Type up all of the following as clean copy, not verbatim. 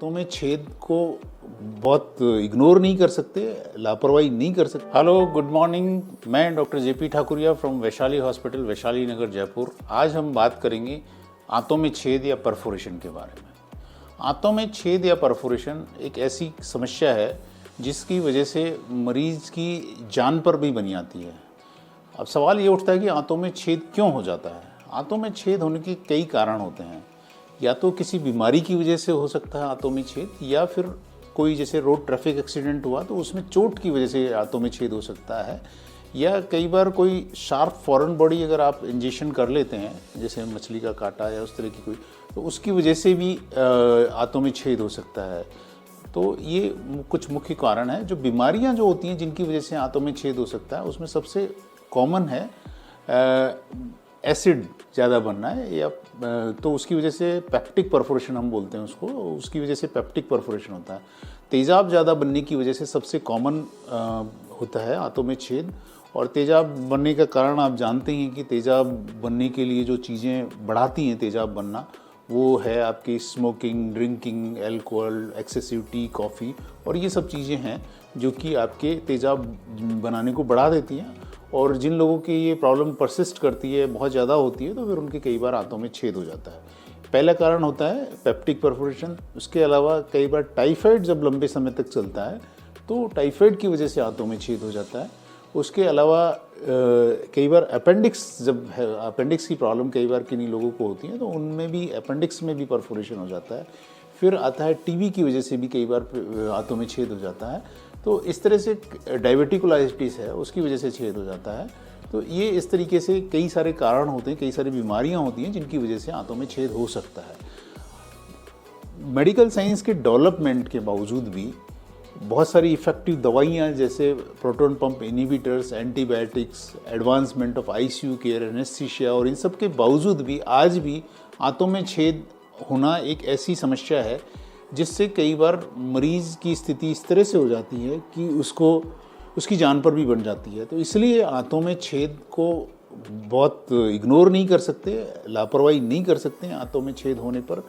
आंतों में छेद को बहुत इग्नोर नहीं कर सकते, लापरवाही नहीं कर सकते। Hello, good morning. मैं doctor JP Thakuria from Vaishali hospital, Vaishali Nagar, Jaipur. आज हम बात करेंगे आंतों में छेद या परफोरेशन के बारे में। आंतों में छेद या परफोरेशन एक ऐसी समस्या है जिसकी वजह से मरीज की जान पर भी बनी आती है। अब सवाल ये उठता है कि आंतों में छेद क्यों हो जाता है। आंतों में छेद होने के कई कारण होते हैं। या तो किसी बीमारी की वजह से हो सकता है आंतों में छेद, या फिर कोई जैसे रोड ट्रैफिक एक्सीडेंट हुआ तो उसमें चोट की वजह से आंतों में छेद हो सकता है, या कई बार कोई शार्प फॉरेन बॉडी अगर आप इंजेक्शन कर लेते हैं, जैसे मछली का कांटा या उस तरह की कोई, तो उसकी वजह से भी आंतों में छेद हो सकता है। तो ये कुछ मुख्य कारण हैं। जो बीमारियां जो होती हैं जिनकी वजह से आंतों में छेद हो सकता है, उसमें सबसे कॉमन है एसिड ज़्यादा बनना है, या तो उसकी वजह से पेप्टिक परफोरेशन हम बोलते हैं उसको, उसकी वजह से पेप्टिक परफोरेशन होता है। तेज़ाब ज़्यादा बनने की वजह से सबसे कॉमन होता है आंतों में छेद। और तेज़ाब बनने का कारण आप जानते हैं कि तेज़ाब बनने के लिए जो चीज़ें बढ़ाती हैं तेज़ाब बनना, वो है आपकी smoking, drinking, alcohol, excessive T, coffee, और ये सब चीज़ें हैं जो कि आपके तेज़ाब बनाने को बढ़ा देती हैं। और जिन लोगों की ये प्रॉब्लम परसिस्ट करती है, बहुत ज़्यादा होती है, तो फिर उनके कई बार आंतों में छेद हो जाता है। पहला कारण होता है पेप्टिक परफोरेशन। उसके अलावा कई बार टाइफाइड जब लंबे समय तक चलता है तो टाइफाइड की वजह से आंतों में छेद हो जाता है। उसके अलावा कई बार अपेंडिक्स, जब अपेंडिक्स की प्रॉब्लम कई बार किन्हीं लोगों को होती है तो उनमें भी अपेंडिक्स में भी परफोरेशन हो जाता है। फिर आता है टीबी की वजह से भी कई बार आंतों में छेद हो जाता है। तो इस तरह से डायबिटिकुलाइटिस है, उसकी वजह से छेद हो जाता है। तो ये इस तरीके से कई सारे कारण होते हैं, कई सारी बीमारियां होती हैं जिनकी वजह से आंतों में छेद हो सकता है। मेडिकल साइंस के डेवलपमेंट के बावजूद भी बहुत सारी इफ़ेक्टिव दवाइयाँ जैसे proton pump inhibitors, antibiotics, advancement of ICU care, anaesthesia, और इन सब के बावजूद भी आज भी आंतों में छेद होना एक ऐसी समस्या है जिससे कई बार मरीज़ की स्थिति इस तरह से हो जाती है कि उसकी जान पर भी बन जाती है। तो इसलिए आंतों में छेद को बहुत इग्नोर नहीं कर सकते, लापरवाही नहीं कर सकते। आंतों में छेद होने पर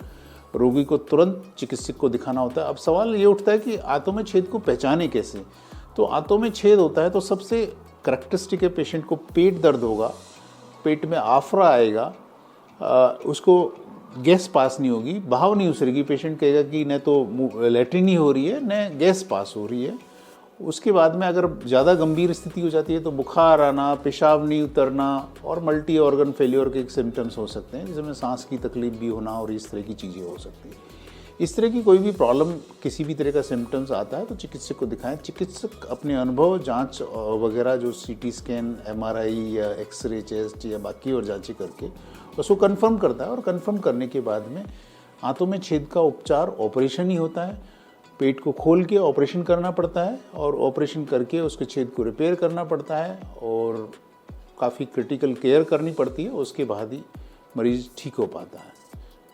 रोगी को तुरंत चिकित्सक को दिखाना होता है। अब सवाल ये उठता है कि आंतों में छेद को पहचाने कैसे। तो आंतों में छेद होता है तो सबसे करेक्टरिस्टिक है, पेशेंट को पेट दर्द होगा, पेट में आफरा आएगा, उसको गैस पास नहीं होगी, बहाव नहीं उतरेगी। पेशेंट कहेगा कि न तो लैट्रिन ही हो रही है न गैस पास हो रही है। उसके बाद में अगर ज़्यादा गंभीर स्थिति हो जाती है तो बुखार आना, पेशाब नहीं उतरना, और मल्टी ऑर्गन फेलियर के सिम्टम्स हो सकते हैं, जिसमें सांस की तकलीफ भी होना और इस तरह की चीज़ें हो सकती हैं। इस तरह की कोई भी प्रॉब्लम, किसी भी तरह का सिम्टम्स आता है तो चिकित्सक को दिखाएं। चिकित्सक अपने अनुभव, जांच वगैरह, जो सीटी स्कैन, एमआरआई या एक्सरे चेस्ट या बाकी और जांचें करके उसको कंफर्म करता है। और कंफर्म करने के बाद में आंतों में छेद का उपचार ऑपरेशन ही होता है। पेट को खोल के ऑपरेशन करना पड़ता है, और ऑपरेशन करके उसके छेद को रिपेयर करना पड़ता है, और काफ़ी क्रिटिकल केयर करनी पड़ती है। उसके बाद ही मरीज़ ठीक हो पाता है।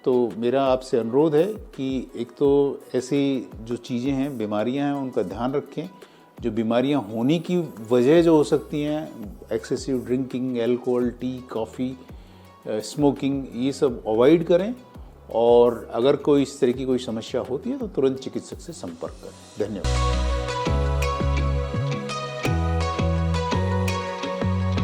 तो मेरा आपसे अनुरोध है कि एक तो ऐसी जो चीज़ें हैं, बीमारियां हैं, उनका ध्यान रखें। जो बीमारियां होने की वजह जो हो सकती हैं, excessive drinking, alcohol, T, coffee, smoking, ये सब अवॉइड करें। और अगर कोई इस तरह की कोई समस्या होती है तो तुरंत चिकित्सक से संपर्क करें। धन्यवाद।